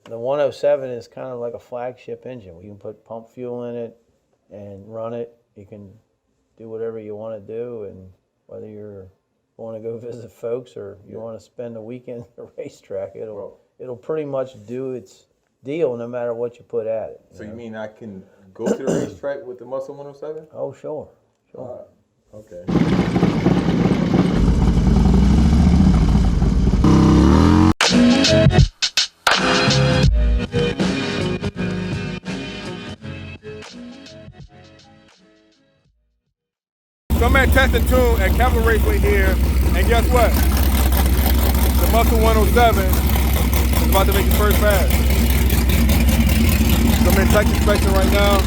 the 107 is kind of like a flagship engine. You can put pump fuel in it and run it. You can do whatever you want to do, and whether you're want to go visit folks or you want to spend a weekend at a racetrack, it'll pretty much do its deal no matter what you put at it. So you mean I can go to the racetrack with the Muscle 107? Oh, sure. Okay. So I'm at Test and Tune at Capital Raceway here, and guess what? The Muscle 107 is about to make its first pass. So I'm in tech inspection right now.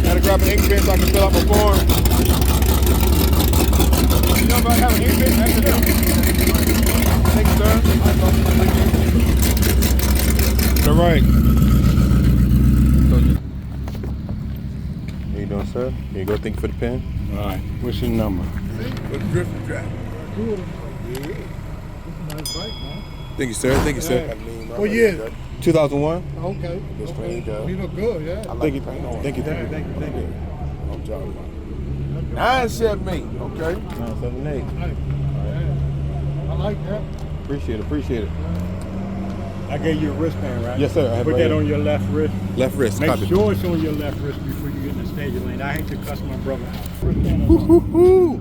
Gotta grab an ink pen so I can fill out my form. You know about having an ink pen? Thank you, sir. All right. How you doing, sir? Here you go. Thank you for the pen. All right, what's your number? What's the drift track? Cool. Yeah. That's a nice bike, man. Thank you, sir. Thank you, sir. What year? 2001. Okay. You look good, yeah. Thank you. Thank you. Thank you. I'm joking. 978. Okay. 978. I like that. Appreciate it. I gave you a wristband, right? Yes, sir. Put that on your left wrist. Left wrist. Make Copy. sure it's on your left wrist before you get in the stage lane. I hate to cuss my brother out. Woo-hoo-hoo.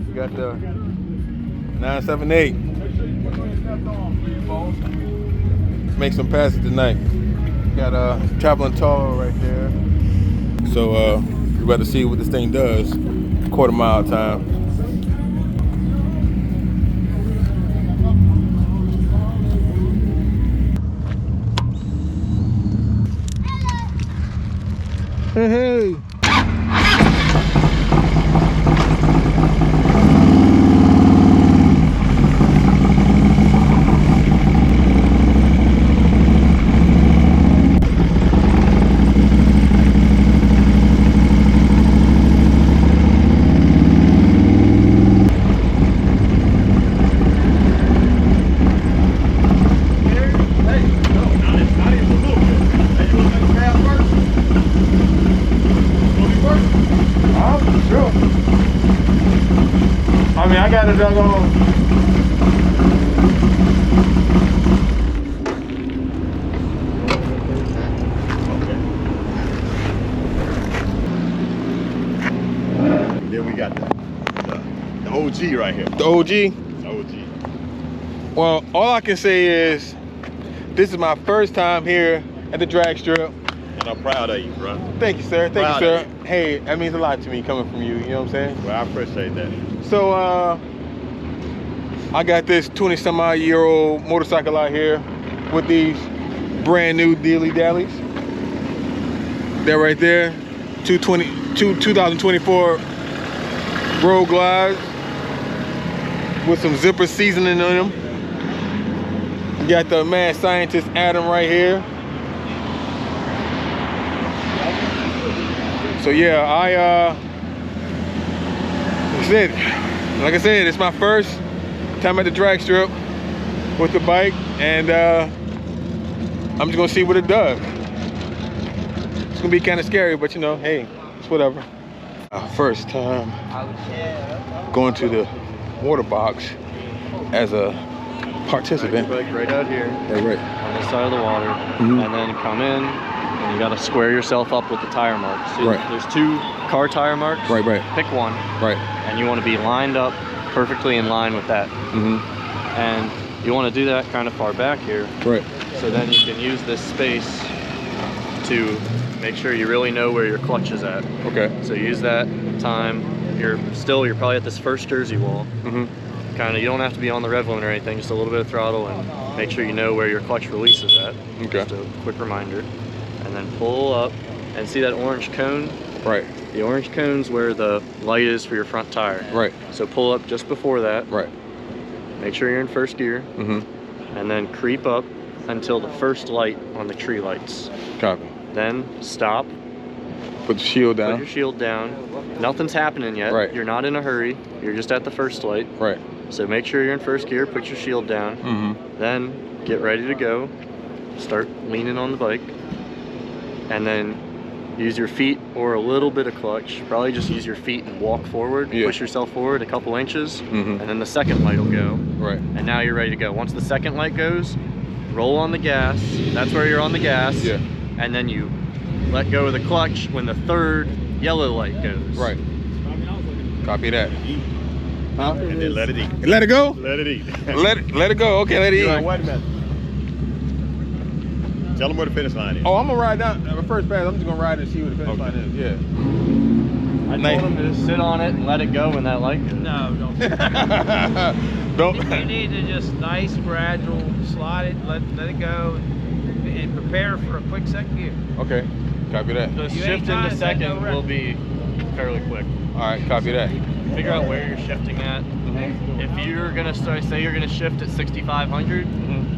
We got the 978. Make some passes tonight. Got traveling tall right there. So we're about to see what this thing does. Quarter mile time. Hey. I mean, I got it done on. Then we got the OG right here. The OG? The OG. Well, all I can say is this is my first time here at the drag strip. And I'm proud of you, bro. Thank you, sir. Thank Proud you, of sir. Hey, that means a lot to me coming from you. You know what I'm saying? Well, I appreciate that. So, I got this 20-some-odd-year-old motorcycle out here with these brand new Dealy Dallies. They're right there. 2024 Road Glides with some zipper seasoning on them. You got the mad scientist Adam right here. So yeah, like I said, it's my first time at the drag strip with the bike, and I'm just gonna see what it does. It's gonna be kind of scary, but you know, hey, it's whatever. First time going to the water box as a participant. Right out here. Yeah, right. On this side of the water, and then come in, and you gotta square yourself up with the tire marks. So Right. There's 2 car tire marks. Right. Pick one. Right. And you want to be lined up perfectly in line with that. And you want to do that kind of far back here. Right. So then you can use this space to make sure you really know where your clutch is at. Okay. So use that time. You're probably at this first jersey wall. Kind of, you don't have to be on the rev limit or anything, just a little bit of throttle, and make sure you know where your clutch release is at. Okay. Just a quick reminder. And then pull up, and see that orange cone? Right. The orange cone's where the light is for your front tire. Right. So pull up just before that. Right. Make sure you're in first gear. And then creep up until the first light on the tree lights. Copy. Then stop. Put the shield down. Put your shield down. Nothing's happening yet. Right. You're not in a hurry. You're just at the first light. Right. So make sure you're in first gear. Put your shield down. Then get ready to go. start leaning on the bike, and then use your feet or a little bit of clutch. Probably just use your feet and walk forward. Yeah. Push yourself forward a couple inches, and then the second light will go. Right. And now you're ready to go. Once the second light goes, roll on the gas. That's where you're on the gas. Yeah. And then you let go of the clutch when the third yellow light goes. Right. Copy that. Huh? And then let it eat. Let it go? Let it eat. Let it go. Okay, let it eat. Wait a minute. Tell them where the finish line is. Oh, I'm gonna ride down the first pass. I'm just gonna ride and see where the finish line is. Yeah. I told him to just sit on it and let it go when that light goes. No, don't. Don't. You need to just nice, gradual, slide it, let it go, and prepare for a quick second gear. Okay, copy that. The You shift ain't into trying to set no second will be fairly quick. All right, copy that. Figure out where you're shifting at. If you're gonna say you're gonna shift at 6,500,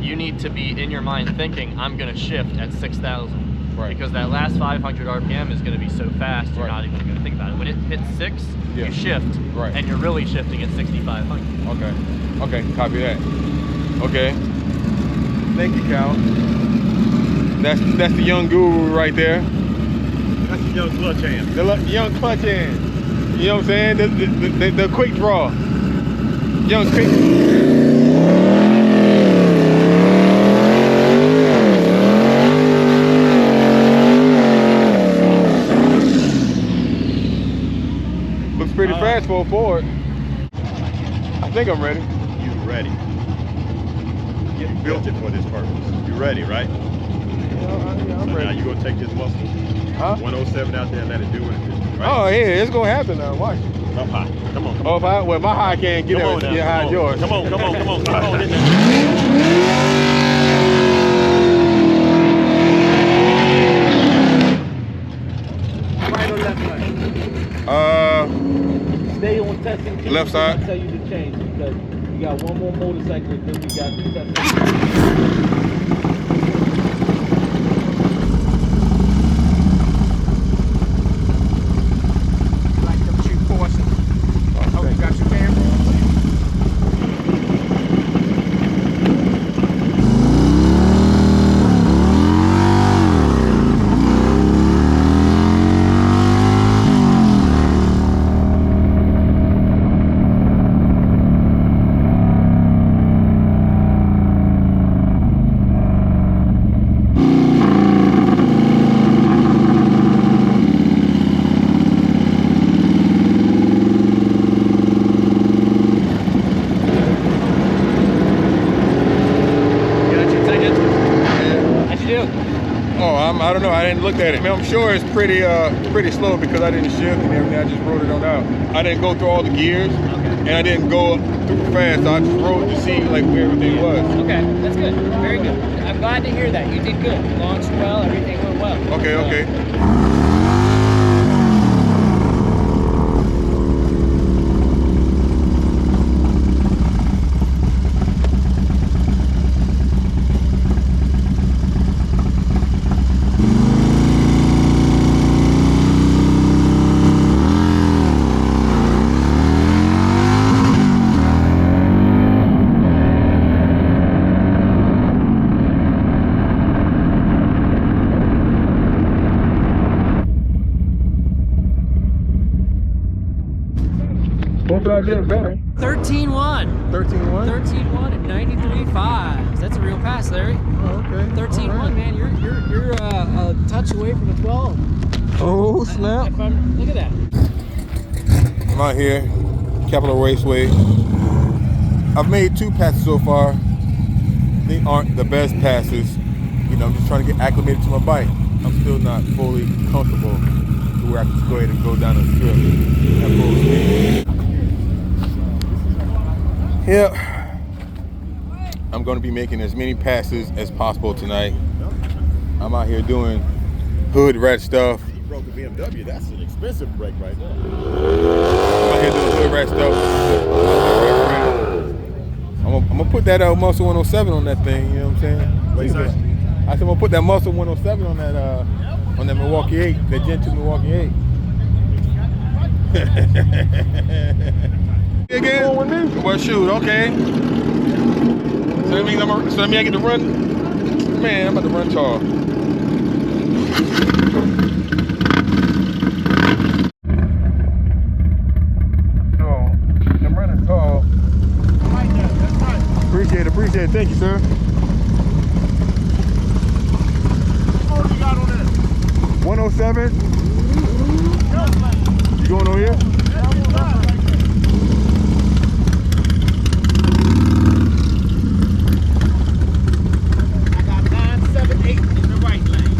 you need to be in your mind thinking, I'm gonna shift at 6,000. Right. Because that last 500 RPM is gonna be so fast, you're Right. not even gonna think about it. When it hits 6, Yeah. you shift, Right. and you're really shifting at 6,500. Okay. Okay, copy that. Okay. Thank you, Cal. That's the young guru right there. That's the young clutch hand. The young clutch hand. You know what I'm saying? The quick draw. Young quick. Looks pretty fast for a Ford. I think I'm ready. You ready. You built it for this purpose. You ready, right? Yeah, I'm So now ready. you gonna take this muscle, Huh? 107 out there and let it do what it do, right? Oh yeah, it's gonna happen now. Watch. Up high. Come on. Come Oh, on. if I, well, my high can't get Come there. on now. Get high as yours. Come on. Come on. Come on. Come on. Hit that. Right or left leg? Stay on testing. Left side. I tell you to change because we got one more motorcycle and then we got the testing. Like them shoe forces. Oh, you got your camera? I don't know. I didn't look at it. I mean, I'm sure it's pretty slow because I didn't shift and everything. I just rode it on out. I didn't go through all the gears, and I didn't go through fast. So I just rode to see like where everything was. Okay, that's good. Very good. I'm glad to hear that. You did good. Launched well. Everything went well. Okay, okay. Hopefully I did better. 13-1. 13-1? 13-1 at 93.5. That's a real pass, Larry. Oh, okay. 13-1, man. You're a touch away from a 12. Oh, snap. Look at that. I'm out here, Capitol Raceway. I've made 2 passes so far. They aren't the best passes. You know, I'm just trying to get acclimated to my bike. I'm still not fully comfortable to where I can just go ahead and go down the strip at full speed. Yep. I'm going to be making as many passes as possible tonight. I'm out here doing hood rat stuff. You broke the BMW. That's an expensive brake right there. I'm out here doing hood rat stuff. I'm gonna put that muscle 107 on that thing. You know what I'm saying? What you say? I said I'm gonna put that muscle 107 on that Milwaukee-Eight, that Gen 2 Milwaukee-Eight. Again? With me? Well, shoot, okay. So that means I get to run Man, I'm about to run tall. So, I'm running tall. Appreciate it. Thank you, sir. What you got on there? 107. You going over here? I got 978 in the right lane.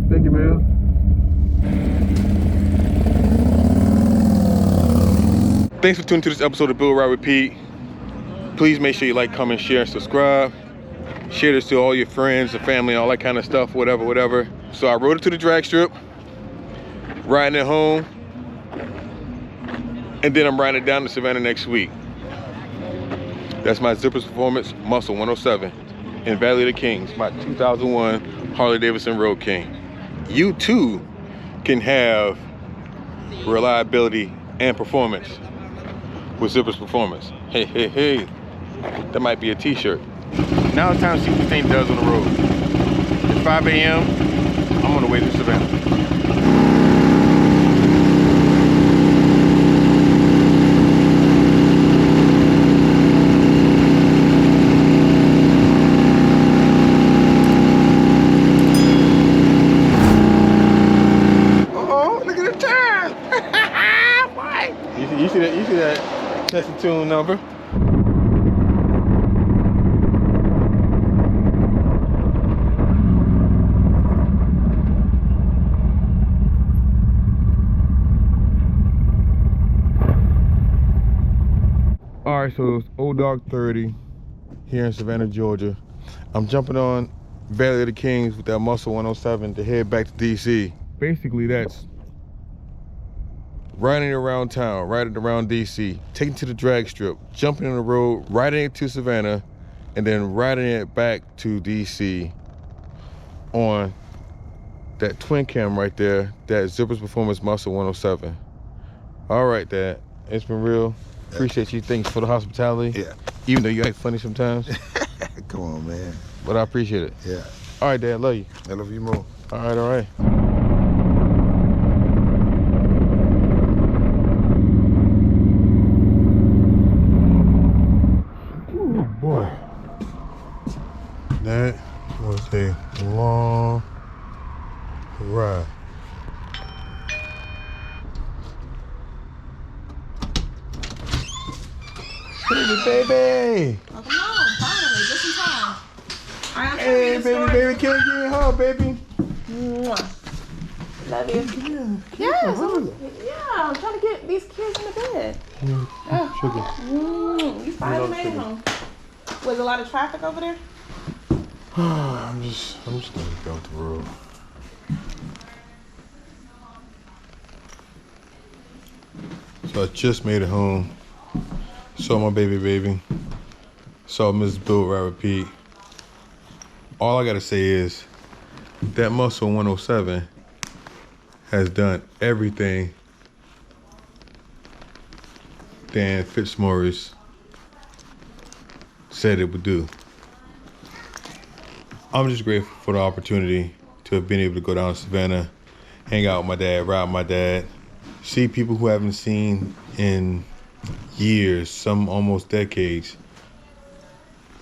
Thank you, man. Thanks for tuning to this episode of Build Ride Repeat. Please make sure you like, comment, share, and subscribe. Share this to all your friends and family, all that kind of stuff, whatever. So I rode it to the drag strip, riding it home, and then I'm riding it down to Savannah next week. That's my Zippers Performance Muscle 107 in Valley of the Kings, my 2001 Harley Davidson Road King. You too can have reliability and performance with Zippers Performance. Hey. That might be a t-shirt. Now it's time to see what this thing does on the road. It's 5 a.m. I'm on the way to Savannah. You see that test and tune number? All right, so it's Old Dog 30 here in Savannah, Georgia. I'm jumping on Valley of the Kings with that Muscle 107 to head back to DC. Basically, that's riding around town, riding around DC, taking to the drag strip, jumping on the road, riding it to Savannah, and then riding it back to DC on that Twin-Cam right there, that Zippers Performance Muscle 107. All right, Dad, it's been real. Appreciate you. Thanks for the hospitality. Yeah. Even though you act funny sometimes. Come on, man. But I appreciate it. Yeah. All right, Dad, love you. I love you more. All right. Boy, that was a long ride. Baby. Welcome home, finally, just in time. Hey, baby, can't get in home, baby. Mwah. Love you. Yes, I'm trying to get these kids in the bed. Sugar. You finally made it home. Was a lot of traffic over there? I'm just gonna go off the road. So I just made it home. Saw my baby. Saw Mrs. Build Ride Repeat. All I gotta say is that Muscle 107 has done everything Dan Fitzmaurice said it would do. I'm just grateful for the opportunity to have been able to go down to Savannah, hang out with my dad, ride with my dad, see people who I haven't seen in years, some almost decades.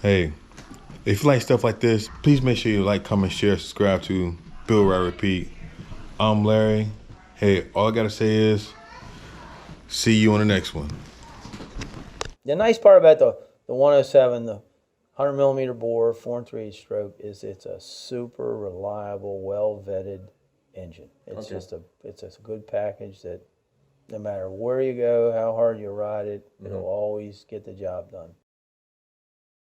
Hey, if you like stuff like this, please make sure you like, comment, share, subscribe to Build Ride Repeat. I'm Larry. Hey, all I gotta say is, see you on the next one. The nice part about the 107, 100 millimeter bore, 4 3/8 stroke it's a super reliable, well vetted engine. It's it's a good package that no matter where you go, how hard you ride it, it'll always get the job done.